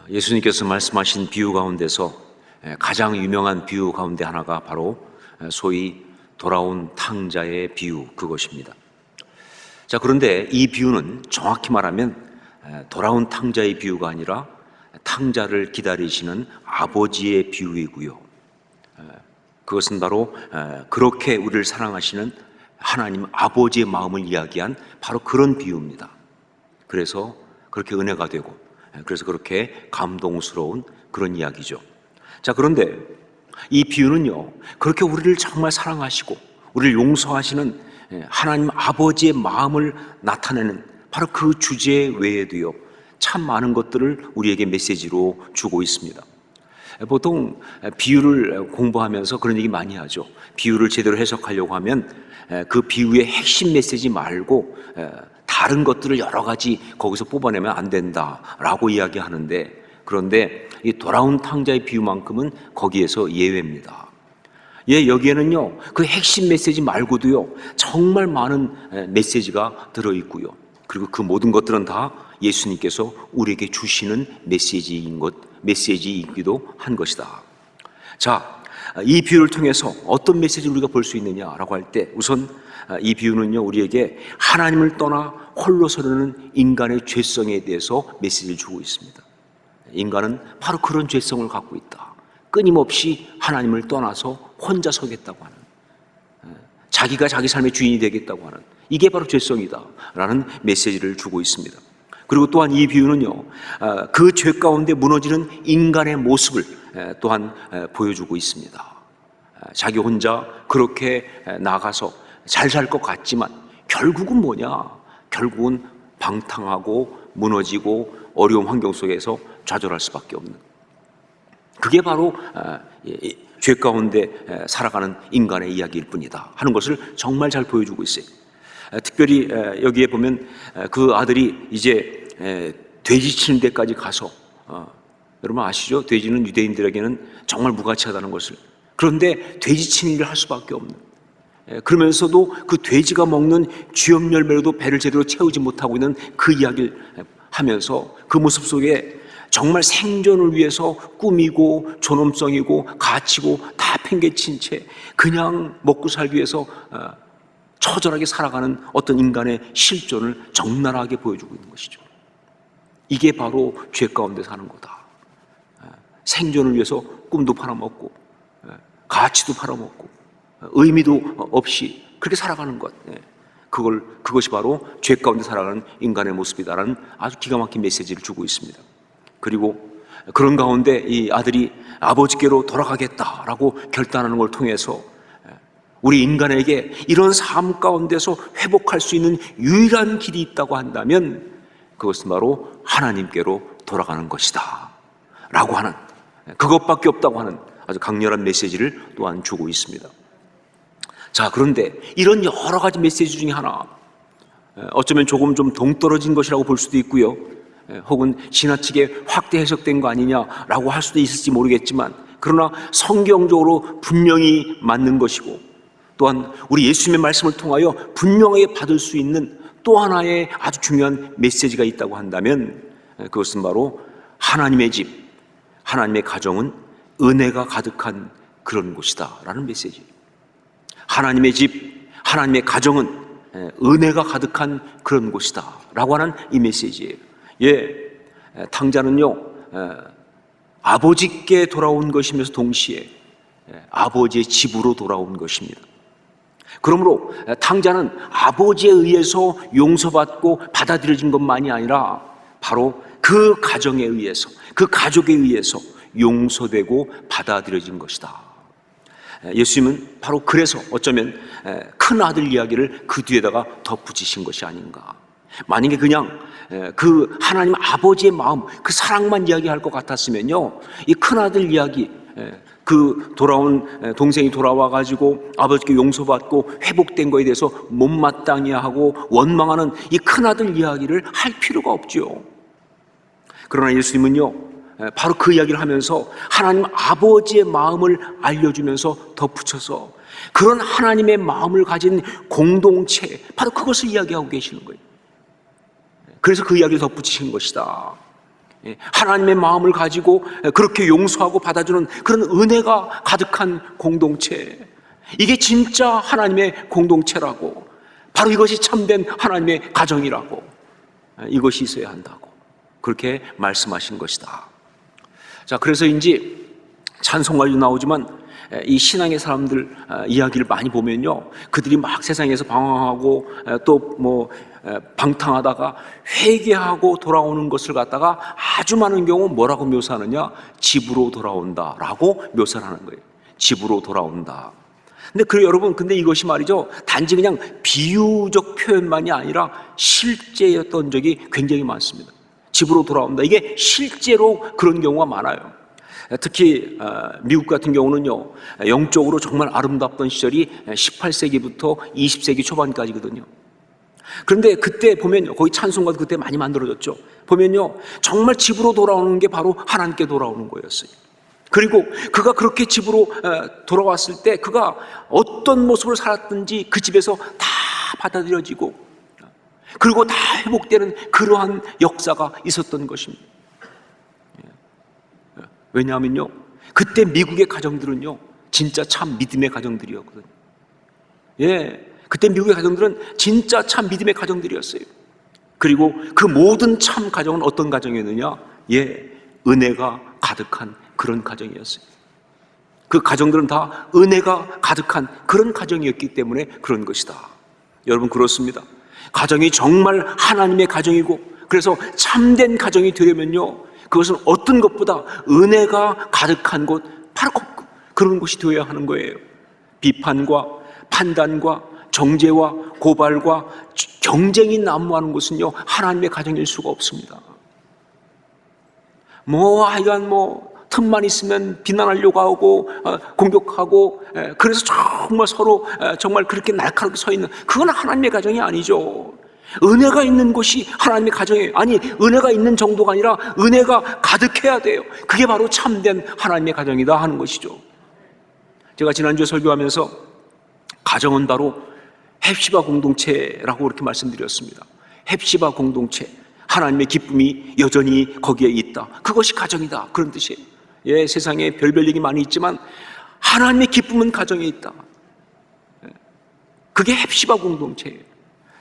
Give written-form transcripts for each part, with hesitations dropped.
예수님께서 말씀하신 비유 가운데서 가장 유명한 비유 가운데 하나가 바로 소위 돌아온 탕자의 비유, 그것입니다. 자, 그런데 이 비유는 정확히 말하면 돌아온 탕자의 비유가 아니라 탕자를 기다리시는 아버지의 비유이고요. 그것은 바로 그렇게 우리를 사랑하시는 하나님 아버지의 마음을 이야기한 바로 그런 비유입니다. 그래서 그렇게 은혜가 되고, 그래서 그렇게 감동스러운 그런 이야기죠. 자, 그런데 이 비유는요, 그렇게 우리를 정말 사랑하시고 우리를 용서하시는 하나님 아버지의 마음을 나타내는 바로 그 주제 외에도요, 참 많은 것들을 우리에게 메시지로 주고 있습니다. 보통 비유를 공부하면서 그런 얘기 많이 하죠. 비유를 제대로 해석하려고 하면 그 비유의 핵심 메시지 말고 다른 것들을 여러 가지 거기서 뽑아내면 안 된다라고 이야기하는데, 그런데 이 돌아온 탕자의 비유만큼은 거기에서 예외입니다. 여기에는요, 그 핵심 메시지 말고도요, 정말 많은 메시지가 들어있고요. 그리고 그 모든 것들은 다 예수님께서 우리에게 주시는 메시지이기도 한 것이다. 자, 이 비유를 통해서 어떤 메시지를 우리가 볼 수 있느냐라고 할 때, 우선 이 비유는요, 우리에게 하나님을 떠나 홀로 서려는 인간의 죄성에 대해서 메시지를 주고 있습니다. 인간은 바로 그런 죄성을 갖고 있다. 끊임없이 하나님을 떠나서 혼자 서겠다고 하는, 자기가 자기 삶의 주인이 되겠다고 하는, 이게 바로 죄성이다 라는 메시지를 주고 있습니다. 그리고 또한 이 비유는요, 그 죄 가운데 무너지는 인간의 모습을 또한 보여주고 있습니다. 자기 혼자 그렇게 나가서 잘 살 것 같지만 결국은 뭐냐? 결국은 방탕하고 무너지고 어려운 환경 속에서 좌절할 수밖에 없는, 그게 바로 죄 가운데 살아가는 인간의 이야기일 뿐이다 하는 것을 정말 잘 보여주고 있어요. 특별히 여기에 보면 그 아들이 이제 돼지 치는 데까지 가서, 여러분 아시죠? 돼지는 유대인들에게는 정말 무가치하다는 것을. 그런데 돼지 치는 일을 할 수밖에 없는, 그러면서도 그 돼지가 먹는 쥐염 열매로도 배를 제대로 채우지 못하고 있는 그 이야기를 하면서 그 모습 속에 정말 생존을 위해서 꾸미고 존엄성이고 가치고 다 팽개친 채 그냥 먹고 살기 위해서 처절하게 살아가는 어떤 인간의 실존을 적나라하게 보여주고 있는 것이죠. 이게 바로 죄 가운데 사는 거다. 생존을 위해서 꿈도 팔아먹고 가치도 팔아먹고 의미도 없이 그렇게 살아가는 것, 그것이 바로 죄 가운데 살아가는 인간의 모습이다라는 아주 기가 막힌 메시지를 주고 있습니다. 그리고 그런 가운데 이 아들이 아버지께로 돌아가겠다라고 결단하는 걸 통해서 우리 인간에게 이런 삶 가운데서 회복할 수 있는 유일한 길이 있다고 한다면 그것은 바로 하나님께로 돌아가는 것이다 라고 하는, 그것밖에 없다고 하는 아주 강렬한 메시지를 또한 주고 있습니다. 자, 그런데 이런 여러 가지 메시지 중에 하나, 어쩌면 조금 좀 동떨어진 것이라고 볼 수도 있고요, 혹은 지나치게 확대 해석된 거 아니냐라고 할 수도 있을지 모르겠지만, 그러나 성경적으로 분명히 맞는 것이고, 또한 우리 예수님의 말씀을 통하여 분명하게 받을 수 있는 또 하나의 아주 중요한 메시지가 있다고 한다면 그것은 바로 하나님의 집, 하나님의 가정은 은혜가 가득한 그런 곳이다 라는 메시지예요. 하나님의 집, 하나님의 가정은 은혜가 가득한 그런 곳이다 라고 하는 이 메시지예요. 탕자는요, 아버지께 돌아온 것이면서 동시에 아버지의 집으로 돌아온 것입니다. 그러므로 탕자는 아버지에 의해서 용서받고 받아들여진 것만이 아니라 바로 그 가정에 의해서, 그 가족에 의해서 용서되고 받아들여진 것이다. 예수님은 바로 그래서 어쩌면 큰 아들 이야기를 그 뒤에다가 덧붙이신 것이 아닌가. 만약에 그냥 그 하나님 아버지의 마음, 그 사랑만 이야기할 것 같았으면요, 이 큰 아들 이야기, 그 돌아온 동생이 돌아와가지고 아버지께 용서받고 회복된 거에 대해서 못마땅해 하고 원망하는 이 큰아들 이야기를 할 필요가 없죠. 그러나 예수님은요, 바로 그 이야기를 하면서 하나님 아버지의 마음을 알려주면서 덧붙여서 그런 하나님의 마음을 가진 공동체, 바로 그것을 이야기하고 계시는 거예요. 그래서 그 이야기를 덧붙이신 것이다. 하나님의 마음을 가지고 그렇게 용서하고 받아주는 그런 은혜가 가득한 공동체, 이게 진짜 하나님의 공동체라고, 바로 이것이 참된 하나님의 가정이라고, 이것이 있어야 한다고 그렇게 말씀하신 것이다. 자, 그래서인지 찬송가도 나오지만 이 신앙의 사람들 이야기를 많이 보면요, 그들이 막 세상에서 방황하고 또 방탕하다가 회개하고 돌아오는 것을 갖다가 아주 많은 경우 뭐라고 묘사하느냐, 집으로 돌아온다라고 묘사를 하는 거예요. 집으로 돌아온다. 근데 여러분, 근데 이것이 말이죠, 단지 그냥 비유적 표현만이 아니라 실제였던 적이 굉장히 많습니다. 집으로 돌아온다, 이게 실제로 그런 경우가 많아요. 특히 미국 같은 경우는요, 영적으로 정말 아름답던 시절이 18세기부터 20세기 초반까지거든요. 그런데 그때 보면 거기 찬송가도 그때 많이 만들어졌죠. 보면요, 정말 집으로 돌아오는 게 바로 하나님께 돌아오는 거였어요. 그리고 그가 그렇게 집으로 돌아왔을 때 그가 어떤 모습을 살았든지 그 집에서 다 받아들여지고, 그리고 다 회복되는 그러한 역사가 있었던 것입니다. 왜냐하면요, 그때 미국의 가정들은요, 진짜 참 믿음의 가정들이었거든요. 그때 미국의 가정들은 진짜 참 믿음의 가정들이었어요. 그리고 그 모든 참 가정은 어떤 가정이었느냐? 은혜가 가득한 그런 가정이었어요. 그 가정들은 다 은혜가 가득한 그런 가정이었기 때문에 그런 것이다. 여러분, 그렇습니다. 가정이 정말 하나님의 가정이고, 그래서 참된 가정이 되려면요, 그것은 어떤 것보다 은혜가 가득한 곳, 바로 그런 곳이 되어야 하는 거예요. 비판과 판단과 정죄와 고발과 경쟁이 난무하는 곳은요, 하나님의 가정일 수가 없습니다. 하여간 틈만 있으면 비난하려고 하고 공격하고, 그래서 정말 서로 정말 그렇게 날카롭게 서 있는, 그건 하나님의 가정이 아니죠. 은혜가 있는 곳이 하나님의 가정이에요. 아니, 은혜가 있는 정도가 아니라 은혜가 가득해야 돼요. 그게 바로 참된 하나님의 가정이다 하는 것이죠. 제가 지난주에 설교하면서 가정은 바로 헵시바 공동체라고 그렇게 말씀드렸습니다. 헵시바 공동체, 하나님의 기쁨이 여전히 거기에 있다, 그것이 가정이다, 그런 뜻이에요. 세상에 별별 얘기 많이 있지만 하나님의 기쁨은 가정에 있다. 그게 헵시바 공동체예요.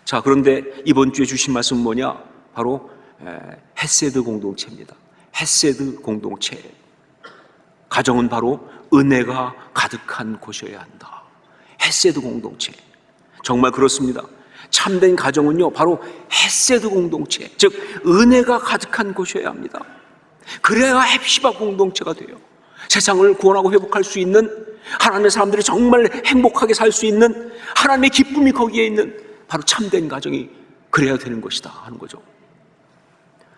자, 그런데 이번 주에 주신 말씀은 뭐냐? 바로 헤세드 공동체입니다. 헤세드 공동체. 가정은 바로 은혜가 가득한 곳이어야 한다. 헤세드 공동체. 정말 그렇습니다. 참된 가정은요, 바로 헤세드 공동체, 즉 은혜가 가득한 곳이어야 합니다. 그래야 헵시바 공동체가 돼요. 세상을 구원하고 회복할 수 있는, 하나님의 사람들이 정말 행복하게 살 수 있는, 하나님의 기쁨이 거기에 있는 바로 참된 가정이 그래야 되는 것이다 하는 거죠.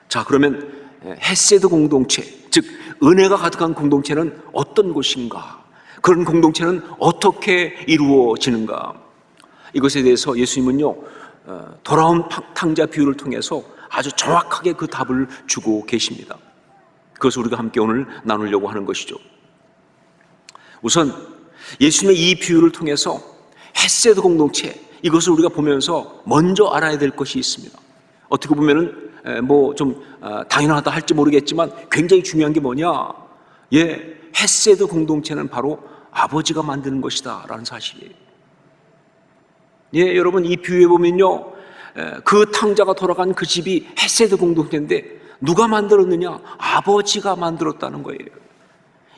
자, 그러면 헤세드 공동체, 즉 은혜가 가득한 공동체는 어떤 곳인가? 그런 공동체는 어떻게 이루어지는가? 이것에 대해서 예수님은요, 돌아온 탕자 비유를 통해서 아주 정확하게 그 답을 주고 계십니다. 그것을 우리가 함께 오늘 나누려고 하는 것이죠. 우선 예수님의 이 비유를 통해서 헤세드 공동체, 이것을 우리가 보면서 먼저 알아야 될 것이 있습니다. 어떻게 보면은 좀 당연하다 할지 모르겠지만 굉장히 중요한 게 뭐냐? 헤세드 공동체는 바로 아버지가 만드는 것이다 라는 사실이에요. 여러분, 이 비유에 보면요, 그 탕자가 돌아간 그 집이 헤세드 공동체인데 누가 만들었느냐? 아버지가 만들었다는 거예요.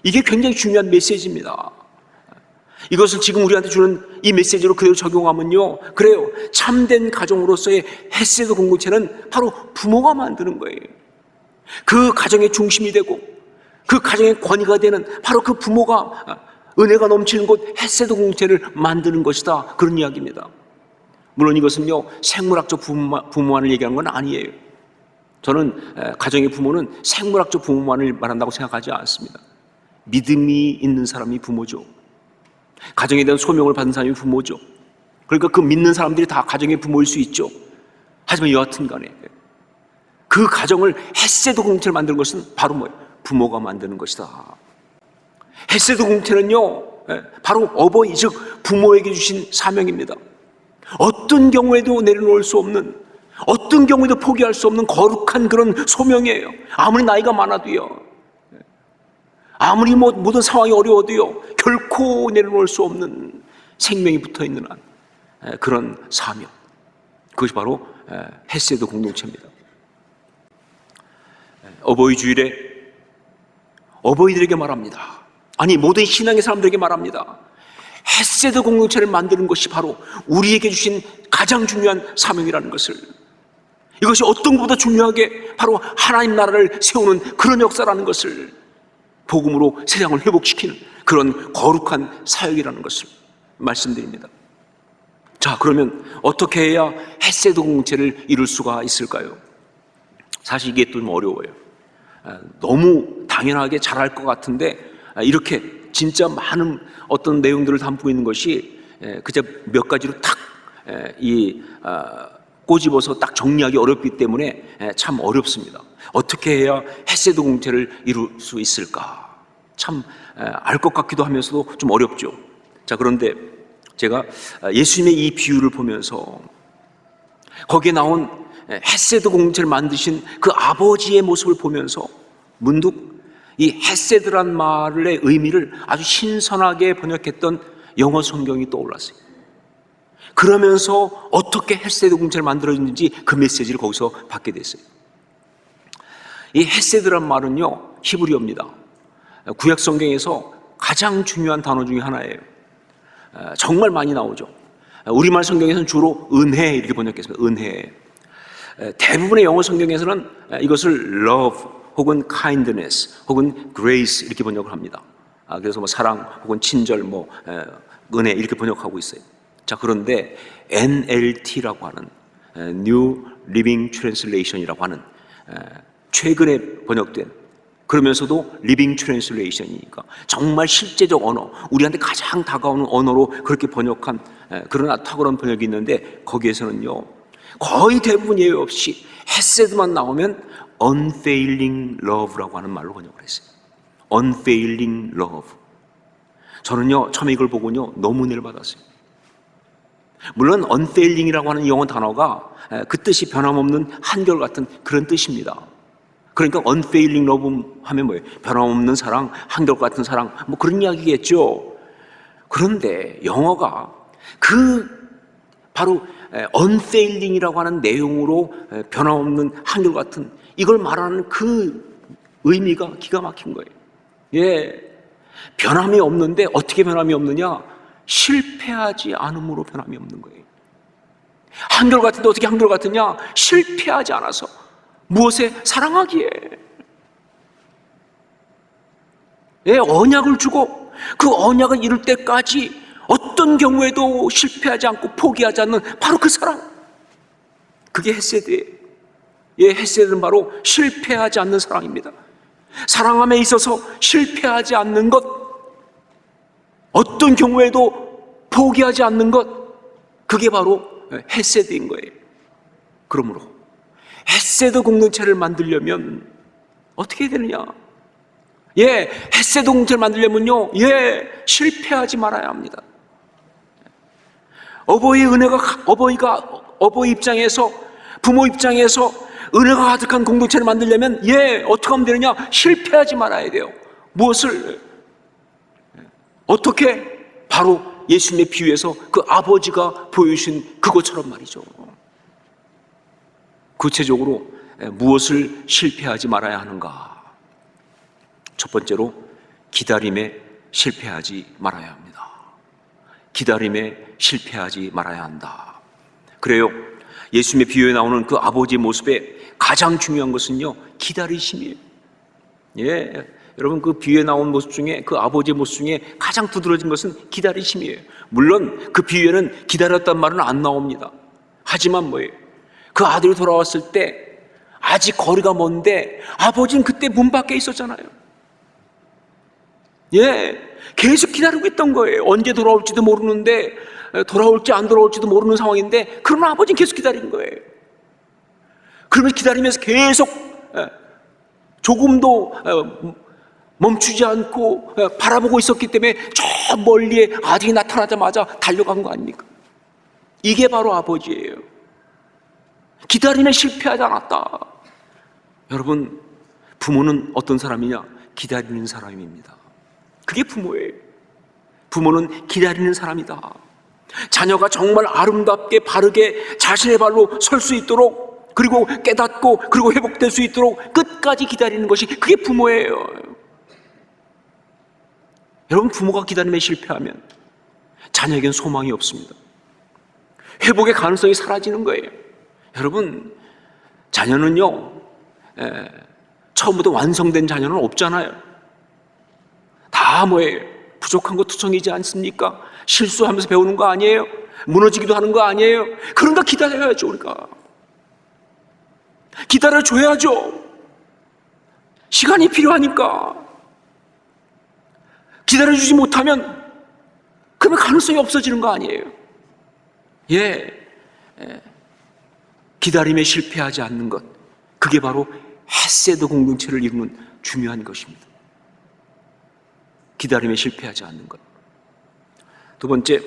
이게 굉장히 중요한 메시지입니다. 이것을 지금 우리한테 주는 이 메시지로 그대로 적용하면요, 그래요, 참된 가정으로서의 헤세드 공동체는 바로 부모가 만드는 거예요. 그 가정의 중심이 되고 그 가정의 권위가 되는 바로 그 부모가 은혜가 넘치는 곳 헤세드 공동체를 만드는 것이다, 그런 이야기입니다. 물론 이것은요, 생물학적 부모만을 얘기하는 건 아니에요. 저는 가정의 부모는 생물학적 부모만을 말한다고 생각하지 않습니다. 믿음이 있는 사람이 부모죠. 가정에 대한 소명을 받은 사람이 부모죠. 그러니까 그 믿는 사람들이 다 가정의 부모일 수 있죠. 하지만 여하튼 간에 그 가정을 헤세드 공동체를 만드는 것은 바로 뭐예요? 부모가 만드는 것이다. 헤세드 공동체는요, 바로 어버이, 즉 부모에게 주신 사명입니다. 어떤 경우에도 내려놓을 수 없는, 어떤 경우에도 포기할 수 없는 거룩한 그런 소명이에요. 아무리 나이가 많아도요, 아무리 모든 상황이 어려워도요, 결코 내려놓을 수 없는 생명이 붙어있는 한 그런 사명, 그것이 바로 헤세드 공동체입니다. 어버이 주일에 어버이들에게 말합니다. 아니, 모든 신앙의 사람들에게 말합니다. 헤세드 공동체를 만드는 것이 바로 우리에게 주신 가장 중요한 사명이라는 것을, 이것이 어떤 것보다 중요하게 바로 하나님 나라를 세우는 그런 역사라는 것을, 복음으로 세상을 회복시키는 그런 거룩한 사역이라는 것을 말씀드립니다. 자, 그러면 어떻게 해야 헤세드 공동체를 이룰 수가 있을까요? 사실 이게 좀 어려워요. 너무 당연하게 잘할 것 같은데 이렇게 진짜 많은 어떤 내용들을 담고 있는 것이 그저 몇 가지로 탁 꼬집어서 딱 정리하기 어렵기 때문에 참 어렵습니다. 어떻게 해야 헤세드 공동체를 이룰 수 있을까? 참 알 것 같기도 하면서도 좀 어렵죠. 자, 그런데 제가 예수님의 이 비유를 보면서 거기에 나온 헤세드 공동체를 만드신 그 아버지의 모습을 보면서 문득 이 헤세드란 말의 의미를 아주 신선하게 번역했던 영어 성경이 떠올랐어요. 그러면서 어떻게 헤세드 공동체를 만들어졌는지 그 메시지를 거기서 받게 됐어요. 이 헤세드란 말은요, 히브리어입니다. 구약 성경에서 가장 중요한 단어 중에 하나예요. 정말 많이 나오죠. 우리말 성경에서는 주로 은혜 이렇게 번역했습니다. 은혜. 대부분의 영어 성경에서는 이것을 love 혹은 kindness 혹은 grace 이렇게 번역을 합니다. 그래서 사랑 혹은 친절, 은혜 이렇게 번역하고 있어요. 자, 그런데 NLT라고 하는 New Living Translation이라고 하는 최근에 번역된, 그러면서도 Living Translation이니까 정말 실제적 언어, 우리한테 가장 다가오는 언어로 그렇게 번역한 그러나 탁월한 번역이 있는데, 거기에서는요 거의 대부분 예외 없이 헤세드만 나오면 unfailing love라고 하는 말로 번역을 했어요. unfailing love. 저는요 처음에 이걸 보고요 너무 은혜를 받았어요. 물론 unfailing이라고 하는 영어 단어가 그 뜻이 변함없는 한결같은 그런 뜻입니다. 그러니까 unfailing love 하면 뭐예요? 변함없는 사랑, 한결같은 사랑, 그런 이야기겠죠. 그런데 영어가 바로 unfailing이라고 하는 내용으로 변함없는 한결같은 이걸 말하는 그 의미가 기가 막힌 거예요. 예, 변함이 없는데 어떻게 변함이 없느냐? 실패하지 않음으로 변함이 없는 거예요. 한결같은데 어떻게 한결같으냐? 실패하지 않아서. 무엇에? 사랑하기에. 예, 언약을 주고 그 언약을 이룰 때까지 어떤 경우에도 실패하지 않고 포기하지 않는 바로 그 사랑, 그게 헤세드예요. 예, 헤세드는 바로 실패하지 않는 사랑입니다. 사랑함에 있어서 실패하지 않는 것, 어떤 경우에도 포기하지 않는 것, 그게 바로 헤세드인 거예요. 그러므로 헤세드 공동체를 만들려면 어떻게 해야 되느냐? 예, 헤세드 공동체를 만들려면요, 예, 실패하지 말아야 합니다. 어버이 입장에서, 부모 입장에서 은혜가 가득한 공동체를 만들려면, 예, 어떻게 하면 되느냐? 실패하지 말아야 돼요. 무엇을? 어떻게? 바로 예수님의 비유에서 그 아버지가 보여주신 그것처럼 말이죠. 구체적으로 무엇을 실패하지 말아야 하는가? 첫 번째로 기다림에 실패하지 말아야 합니다. 기다림에 실패하지 말아야 한다. 그래요, 예수님의 비유에 나오는 그 아버지의 모습에 가장 중요한 것은요, 기다리심이에요. 예, 여러분, 그 비유에 나온 모습 중에, 그 아버지의 모습 중에 가장 두드러진 것은 기다리심이에요. 물론 그 비유에는 기다렸단 말은 안 나옵니다. 하지만 뭐예요? 그 아들이 돌아왔을 때 아직 거리가 먼데 아버지는 그때 문 밖에 있었잖아요. 예, 계속 기다리고 있던 거예요. 언제 돌아올지도 모르는데, 돌아올지 안 돌아올지도 모르는 상황인데, 그러나 아버지는 계속 기다리는 거예요. 그러면서 기다리면서 계속 조금도 멈추지 않고 바라보고 있었기 때문에 저 멀리에 아들이 나타나자마자 달려간 거 아닙니까? 이게 바로 아버지예요. 기다림에 실패하지 않았다. 여러분, 부모는 어떤 사람이냐? 기다리는 사람입니다. 그게 부모예요. 부모는 기다리는 사람이다. 자녀가 정말 아름답게 바르게 자신의 발로 설 수 있도록, 그리고 깨닫고 그리고 회복될 수 있도록 끝까지 기다리는 것이 그게 부모예요. 여러분, 부모가 기다림에 실패하면 자녀에겐 소망이 없습니다. 회복의 가능성이 사라지는 거예요. 여러분, 자녀는요, 처음부터 완성된 자녀는 없잖아요. 다 뭐예요? 부족한 거 투성이지 않습니까? 실수하면서 배우는 거 아니에요? 무너지기도 하는 거 아니에요? 그런가 기다려야죠. 우리가 기다려줘야죠. 시간이 필요하니까. 기다려주지 못하면 그러면 가능성이 없어지는 거 아니에요? 기다림에 실패하지 않는 것, 그게 바로 헤세드 공동체를 이루는 중요한 것입니다. 기다림에 실패하지 않는 것. 두 번째,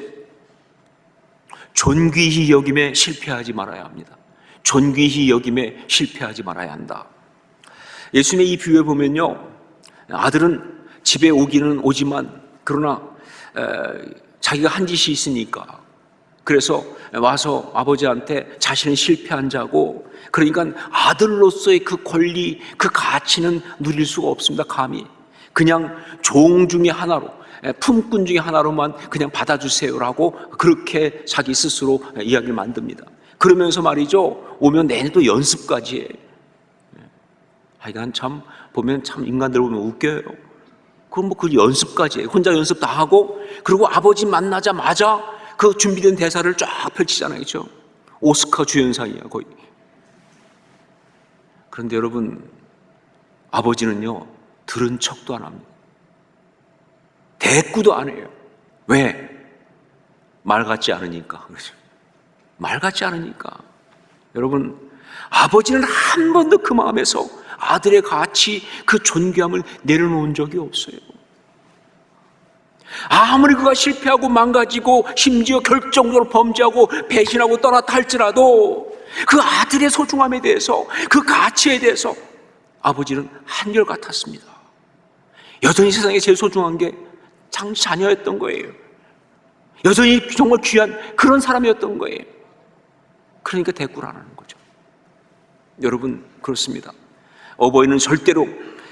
존귀히 여김에 실패하지 말아야 합니다. 존귀히 여김에 실패하지 말아야 한다. 예수님의 이 비유에 보면요, 아들은 집에 오기는 오지만 그러나 자기가 한 짓이 있으니까, 그래서 와서 아버지한테 자신은 실패한 자고, 그러니까 아들로서의 그 권리, 그 가치는 누릴 수가 없습니다. 감히 그냥 종 중에 하나로, 품꾼 중에 하나로만 그냥 받아주세요라고 그렇게 자기 스스로 이야기를 만듭니다. 그러면서 말이죠, 오면 내내도 연습까지 해. 하여간 참 보면, 참 인간들 보면 웃겨요. 그럼 뭐 그 연습까지 해. 혼자 연습 다 하고, 그리고 아버지 만나자마자 그 준비된 대사를 쫙 펼치잖아요. 그렇죠? 오스카 주연상이야 거의. 그런데 여러분, 아버지는요, 들은 척도 안 합니다. 대꾸도 안 해요. 왜? 말 같지 않으니까. 그렇죠? 말 같지 않으니까. 여러분, 아버지는 한 번도 그 마음에서 아들의 가치, 그 존귀함을 내려놓은 적이 없어요. 아무리 그가 실패하고 망가지고 심지어 결정적으로 범죄하고 배신하고 떠났다 할지라도 그 아들의 소중함에 대해서, 그 가치에 대해서 아버지는 한결같았습니다. 여전히 세상에 제일 소중한 게 자녀였던 거예요. 여전히 정말 귀한 그런 사람이었던 거예요. 그러니까 대꾸를 안 하는 거죠. 여러분, 그렇습니다. 어버이는 절대로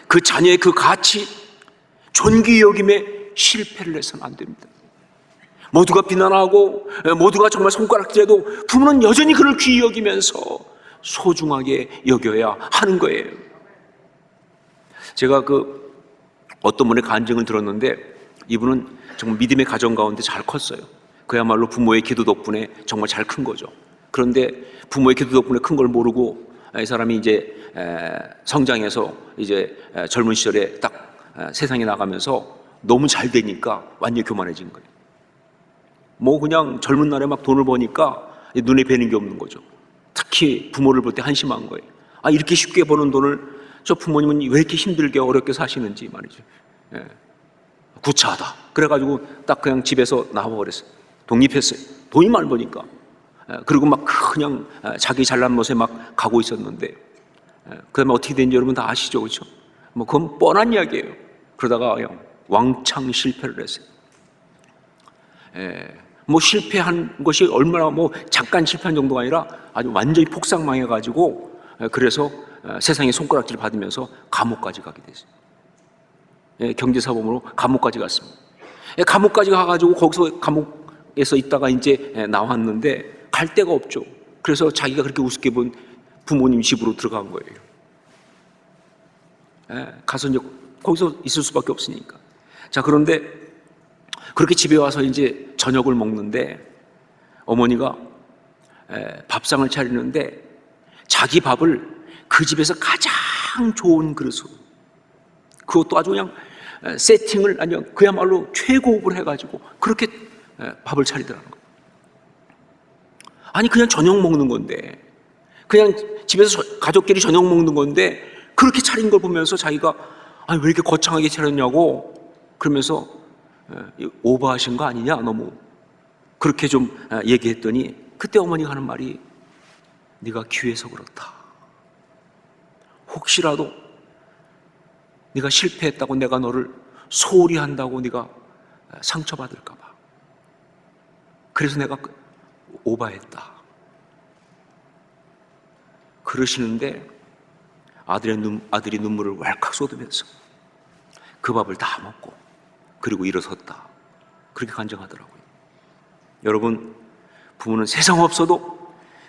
그 자녀의 그 가치, 존귀 여김에 실패를 해서는 안 됩니다. 모두가 비난하고 모두가 정말 손가락질해도 부모는 여전히 그를 귀히 여기면서 소중하게 여겨야 하는 거예요. 제가 어떤 분의 간증을 들었는데, 이분은 정말 믿음의 가정 가운데 잘 컸어요. 그야말로 부모의 기도 덕분에 정말 잘 큰 거죠. 그런데 부모의 기도 덕분에 큰 걸 모르고 이 사람이 이제 성장해서 이제 젊은 시절에 딱 세상에 나가면서 너무 잘 되니까 완전히 교만해진 거예요. 뭐 그냥 젊은 날에 막 돈을 버니까 눈에 뵈는 게 없는 거죠. 특히 부모를 볼 때 한심한 거예요. 이렇게 쉽게 버는 돈을 저 부모님은 왜 이렇게 힘들게 어렵게 사시는지 말이죠. 구차하다. 그래가지고 딱 그냥 집에서 나와버렸어요. 독립했어요. 돈이 많이 버니까. 그리고 막 그냥 자기 잘난 멋에 막 가고 있었는데, 그 다음에 어떻게 된지 여러분 다 아시죠? 그렇죠? 뭐 그건 뻔한 이야기예요. 그러다가 왕창 실패를 했어요. 뭐 실패한 것이 얼마나 뭐 잠깐 실패한 정도가 아니라 아주 완전히 폭삭망해가지고, 그래서 세상에 손가락질 받으면서 감옥까지 가게 됐어요. 경제사범으로 감옥까지 갔습니다. 감옥까지 가가지고 거기서 감옥에서 있다가 이제 나왔는데 갈 데가 없죠. 그래서 자기가 그렇게 우습게 본 부모님 집으로 들어간 거예요. 가서 이제 거기서 있을 수밖에 없으니까. 자, 그런데 그렇게 집에 와서 이제 저녁을 먹는데 어머니가 밥상을 차리는데 자기 밥을 그 집에서 가장 좋은 그릇으로, 그것도 아주 그냥 세팅을 아니면 그야말로 최고급을 해가지고 그렇게 밥을 차리더라는 거예요. 아니 그냥 저녁 먹는 건데, 그냥 집에서 가족끼리 저녁 먹는 건데 그렇게 차린 걸 보면서 자기가 왜 이렇게 거창하게 차렸냐고 그러면서 오버하신 거 아니냐, 너무 그렇게 좀 얘기했더니 그때 어머니가 하는 말이, 네가 귀해서 그렇다. 혹시라도 네가 실패했다고 내가 너를 소홀히 한다고 네가 상처받을까 봐. 그래서 내가 오바했다. 그러시는데 아들이 눈물을 왈칵 쏟으면서 그 밥을 다 먹고 그리고 일어섰다. 그렇게 간증하더라고요. 여러분, 부모는 세상 없어도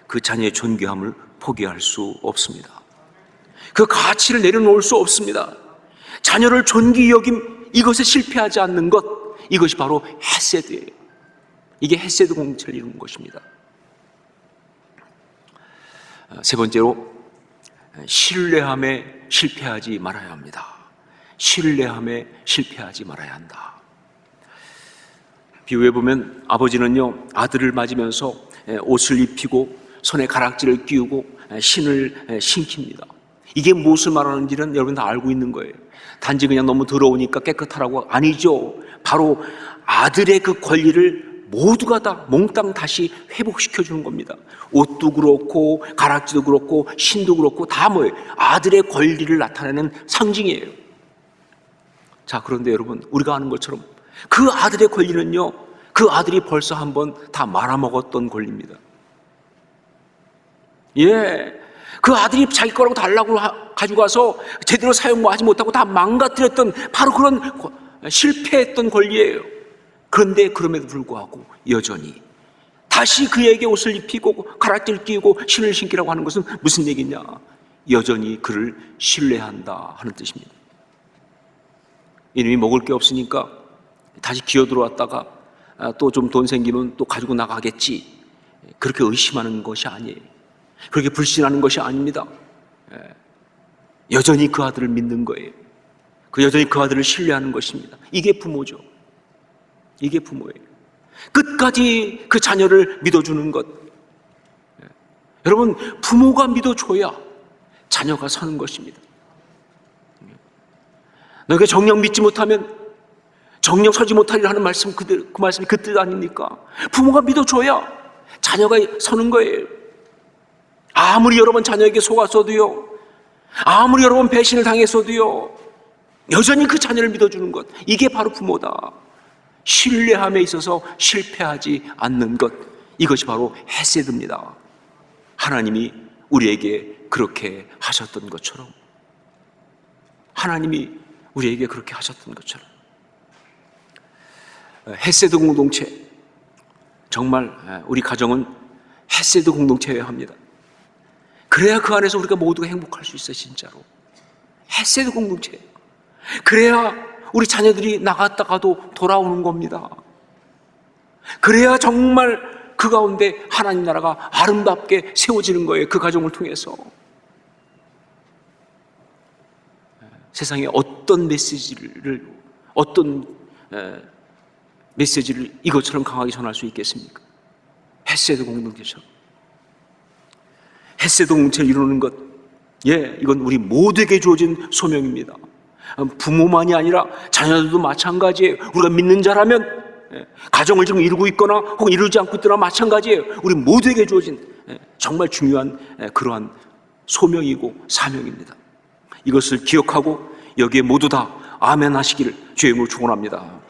그 자녀의 존귀함을 포기할 수 없습니다. 그 가치를 내려놓을 수 없습니다. 자녀를 존귀히 여김, 이것에 실패하지 않는 것, 이것이 바로 헤세드예요. 이게 헤세드 공동체를 이루는 것입니다. 세 번째로, 신뢰함에 실패하지 말아야 합니다. 신뢰함에 실패하지 말아야 한다. 비유해 보면 아버지는요, 아들을 맞으면서 옷을 입히고 손에 가락지를 끼우고 신을 신깁니다. 이게 무엇을 말하는지는 여러분 다 알고 있는 거예요. 단지 그냥 너무 더러우니까 깨끗하라고 아니죠. 바로 아들의 그 권리를 모두가 다 몽땅 다시 회복시켜 주는 겁니다. 옷도 그렇고 가락지도 그렇고 신도 그렇고 다 뭐예요? 아들의 권리를 나타내는 상징이에요. 자, 그런데 여러분, 우리가 아는 것처럼 그 아들의 권리는요, 그 아들이 벌써 한번 다 말아먹었던 권리입니다. 예, 그 아들이 자기 거라고 달라고 가지고 가서 제대로 사용하지 못하고 다 망가뜨렸던 바로 그런 실패했던 권리예요. 그런데 그럼에도 불구하고 여전히 다시 그에게 옷을 입히고 가락지를 끼우고 신을 신기라고 하는 것은 무슨 얘기냐? 여전히 그를 신뢰한다 하는 뜻입니다. 이놈이 먹을 게 없으니까 다시 기어 들어왔다가 또 좀 돈 생기면 또 가지고 나가겠지, 그렇게 의심하는 것이 아니에요. 그렇게 불신하는 것이 아닙니다. 여전히 그 아들을 믿는 거예요. 여전히 그 아들을 신뢰하는 것입니다. 이게 부모죠. 이게 부모예요. 끝까지 그 자녀를 믿어주는 것. 여러분, 부모가 믿어줘야 자녀가 서는 것입니다. 너희가 정녕 믿지 못하면 정녕 서지 못하리라 하는 말씀, 그 말씀이 그 뜻 아닙니까? 부모가 믿어줘야 자녀가 서는 거예요. 아무리 여러 번 자녀에게 속았어도요, 아무리 여러 번 배신을 당했어도요, 여전히 그 자녀를 믿어주는 것, 이게 바로 부모다. 신뢰함에 있어서 실패하지 않는 것, 이것이 바로 헤세드입니다. 하나님이 우리에게 그렇게 하셨던 것처럼, 하나님이 우리에게 그렇게 하셨던 것처럼. 헤세드 공동체, 정말 우리 가정은 헤세드 공동체여야 합니다. 그래야 그 안에서 우리가 모두가 행복할 수 있어요. 진짜로 헤세드 공동체. 그래야 우리 자녀들이 나갔다가도 돌아오는 겁니다. 그래야 정말 그 가운데 하나님 나라가 아름답게 세워지는 거예요. 그 가정을 통해서. 세상에 어떤 메시지를 이것처럼 강하게 전할 수 있겠습니까? 헤세드 공동체처럼. 헤세드 공동체를 이루는 것, 이건 우리 모두에게 주어진 소명입니다. 부모만이 아니라 자녀들도 마찬가지예요. 우리가 믿는 자라면 가정을 지금 이루고 있거나 혹은 이루지 않고 있거나 마찬가지예요. 우리 모두에게 주어진 정말 중요한 그러한 소명이고 사명입니다. 이것을 기억하고 여기에 모두 다 아멘 하시기를 주의 이름으로 축원합니다.